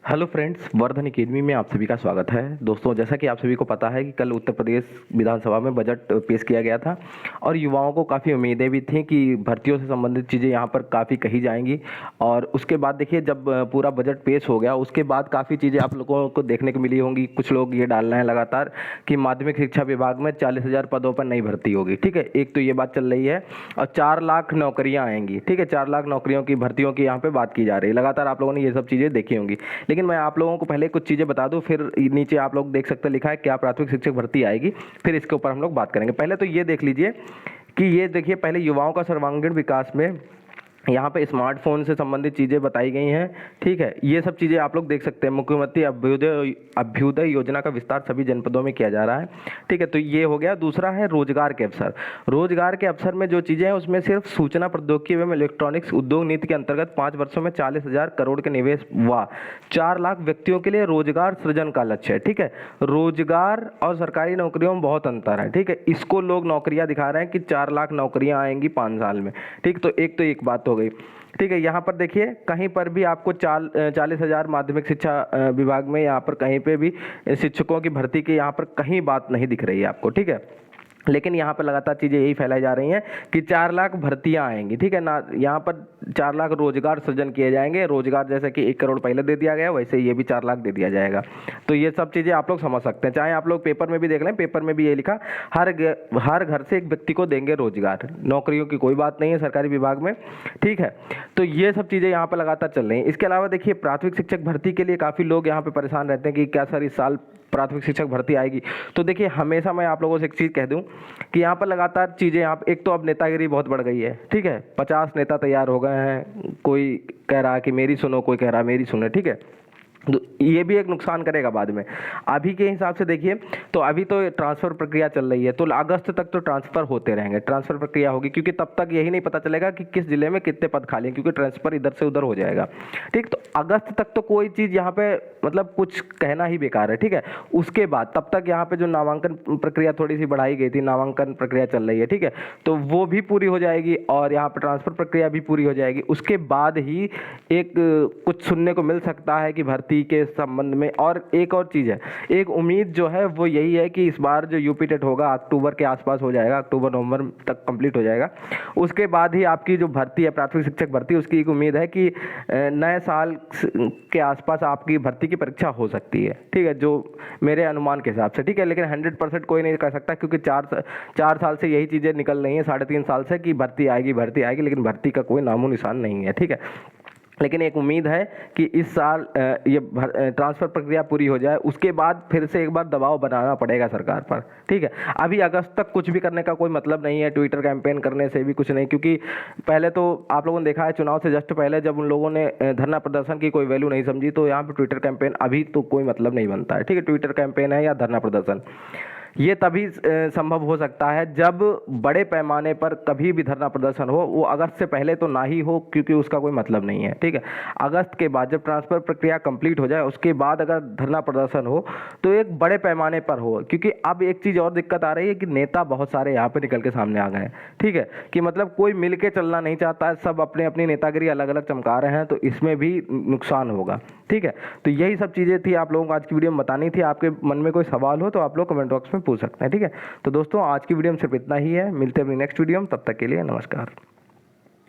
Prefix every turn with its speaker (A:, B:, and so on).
A: Hello friends, Vardhan academy में आप सभी का स्वागत है। दोस्तों, जैसा कि आप सभी को पता है कि कल उत्तर प्रदेश विधानसभा में बजट पेश किया गया था और युवाओं को काफ़ी उम्मीदें भी थीं कि भर्तियों से संबंधित चीज़ें यहाँ पर काफ़ी कही जाएंगी। और उसके बाद देखिए, जब पूरा बजट पेश हो गया उसके बाद काफ़ी चीज़ें आप लोगों को देखने को मिली होंगी। कुछ लोग ये डाल रहे हैं लगातार कि माध्यमिक शिक्षा विभाग में 40,000 पदों पर नई भर्ती होगी। ठीक है, एक तो ये बात चल रही है और 4 लाख नौकरियाँ आएंगी। ठीक है, 4 लाख नौकरियों की भर्तियों की यहाँ पर बात की जा रही है। लगातार आप लोगों ने ये सब चीज़ें देखी होंगी, लेकिन मैं आप लोगों को पहले कुछ चीज़ें बता दूं, फिर नीचे आप लोग देख सकते हैं लिखा है क्या प्राथमिक शिक्षक भर्ती आएगी, फिर इसके ऊपर हम लोग बात करेंगे। पहले तो ये देख लीजिए कि ये देखिए, पहले युवाओं का सर्वांगीण विकास में यहाँ पे स्मार्टफोन से संबंधित चीज़ें बताई गई हैं। ठीक है, ये सब चीज़ें आप लोग देख सकते हैं। मुख्यमंत्री अभ्युदय योजना का विस्तार सभी जनपदों में किया जा रहा है। ठीक है, तो ये हो गया। दूसरा है रोजगार के अवसर। रोजगार के अवसर में जो चीज़ें हैं उसमें सिर्फ सूचना प्रौद्योगिकी एवं इलेक्ट्रॉनिक्स उद्योग नीति के अंतर्गत 5 वर्षों में 40,000 करोड़ के निवेश व 4 लाख व्यक्तियों के लिए रोजगार सृजन का लक्ष्य है। ठीक है, रोजगार और सरकारी नौकरियों में बहुत अंतर है। ठीक है, इसको लोग नौकरियां दिखा रहे हैं कि 4 लाख नौकरियां आएंगी 5 साल में। ठीक, तो एक बात हो गई। ठीक है, यहाँ पर देखिए कहीं पर भी आपको 40,000 माध्यमिक शिक्षा विभाग में यहाँ पर कहीं पे भी शिक्षकों की भर्ती की यहाँ पर कहीं बात नहीं दिख रही है आपको। ठीक है, लेकिन यहाँ पर लगातार चीज़ें यही फैलाई जा रही हैं कि 4 लाख भर्तियाँ आएंगी। ठीक है ना, यहाँ पर 4 लाख रोजगार सृजन किए जाएंगे। रोजगार जैसे कि 1 करोड़ पहले दे दिया गया, वैसे ये भी 4 लाख दे दिया जाएगा। तो ये सब चीज़ें आप लोग समझ सकते हैं। चाहे आप लोग पेपर में भी देख लें, पेपर में भी ये लिखा हर घर से एक व्यक्ति को देंगे रोजगार। नौकरियों की कोई बात नहीं है सरकारी विभाग में। ठीक है, तो ये सब चीज़ें यहाँ पर लगातार चल रही हैं। इसके अलावा देखिए, प्राथमिक शिक्षक भर्ती के लिए काफ़ी लोग यहाँ पर परेशान रहते हैं कि क्या सर इस साल प्राथमिक शिक्षक भर्ती आएगी। तो देखिए, हमेशा मैं आप लोगों से एक चीज़ कह दूं कि यहाँ पर लगातार चीज़ें यहाँ एक तो अब नेतागिरी बहुत बढ़ गई है। ठीक है, 50 नेता तैयार हो गए हैं। कोई कह रहा है कि मेरी सुनो, कोई कह रहा है मेरी सुनो। ठीक है, तो ये भी एक नुकसान करेगा बाद में। अभी के हिसाब से देखिए, तो अभी तो ट्रांसफ़र प्रक्रिया चल रही है, तो अगस्त तक तो ट्रांसफ़र होते रहेंगे। ट्रांसफ़र प्रक्रिया होगी क्योंकि तब तक यही नहीं पता चलेगा कि किस जिले में कितने पद खाली हैं, क्योंकि ट्रांसफ़र इधर से उधर हो जाएगा। ठीक, तो अगस्त तक तो कोई चीज़ यहाँ पे मतलब कुछ कहना ही बेकार है। ठीक है, उसके बाद तब तक यहाँ पे जो नामांकन प्रक्रिया थोड़ी सी बढ़ाई गई थी, नामांकन प्रक्रिया चल रही है। ठीक है, तो वो भी पूरी हो जाएगी और यहाँ पर ट्रांसफ़र प्रक्रिया भी पूरी हो जाएगी। उसके बाद ही एक कुछ सुनने को मिल सकता है कि भर्ती के संबंध में। और एक और चीज़ है, एक उम्मीद जो है वो यही है कि इस बार जो यूपी टेट होगा अक्टूबर के आसपास हो जाएगा, अक्टूबर नवंबर तक कंप्लीट हो जाएगा। उसके बाद ही आपकी जो भर्ती है प्राथमिक शिक्षक भर्ती, उसकी एक उम्मीद है कि नए साल के आसपास आपकी भर्ती की परीक्षा हो सकती है। ठीक है, जो मेरे अनुमान के हिसाब से। ठीक है, लेकिन 100% कोई नहीं कह सकता क्योंकि 4 साल से यही चीज़ें निकल रही हैं, 3.5 साल से कि भर्ती आएगी, लेकिन भर्ती का कोई नामो निशान नहीं है। ठीक है, लेकिन एक उम्मीद है कि इस साल ये ट्रांसफ़र प्रक्रिया पूरी हो जाए, उसके बाद फिर से एक बार दबाव बनाना पड़ेगा सरकार पर। ठीक है, अभी अगस्त तक कुछ भी करने का कोई मतलब नहीं है, ट्विटर कैंपेन करने से भी कुछ नहीं, क्योंकि पहले तो आप लोगों ने देखा है चुनाव से जस्ट पहले जब उन लोगों ने धरना प्रदर्शन की कोई वैल्यू नहीं समझी, तो यहाँ पर ट्विटर कैंपेन अभी तो कोई मतलब नहीं बनता है। ठीक है, ट्विटर कैंपेन है या धरना प्रदर्शन, ये तभी संभव हो सकता है जब बड़े पैमाने पर कभी भी धरना प्रदर्शन हो। वो अगस्त से पहले तो ना ही हो, क्योंकि उसका कोई मतलब नहीं है। ठीक है, अगस्त के बाद जब ट्रांसफ़र प्रक्रिया कंप्लीट हो जाए उसके बाद अगर धरना प्रदर्शन हो तो एक बड़े पैमाने पर हो, क्योंकि अब एक चीज़ और दिक्कत आ रही है कि नेता बहुत सारे यहाँ पे निकल के सामने आ गए हैं। ठीक है, कि मतलब कोई मिल के चलना नहीं चाहता है, सब अपने अपनी नेतागिरी अलग अलग चमका रहे हैं, तो इसमें भी नुकसान होगा। ठीक है, तो यही सब चीज़ें थी आप लोगों को आज की वीडियो में बतानी थी। आपके मन में कोई सवाल हो तो आप लोग कमेंट बॉक्स में पूछ सकते हैं। ठीक है, तो दोस्तों आज की वीडियो में सिर्फ इतना ही है। मिलते हैं अपनी नेक्स्ट वीडियो में, तब तक के लिए नमस्कार।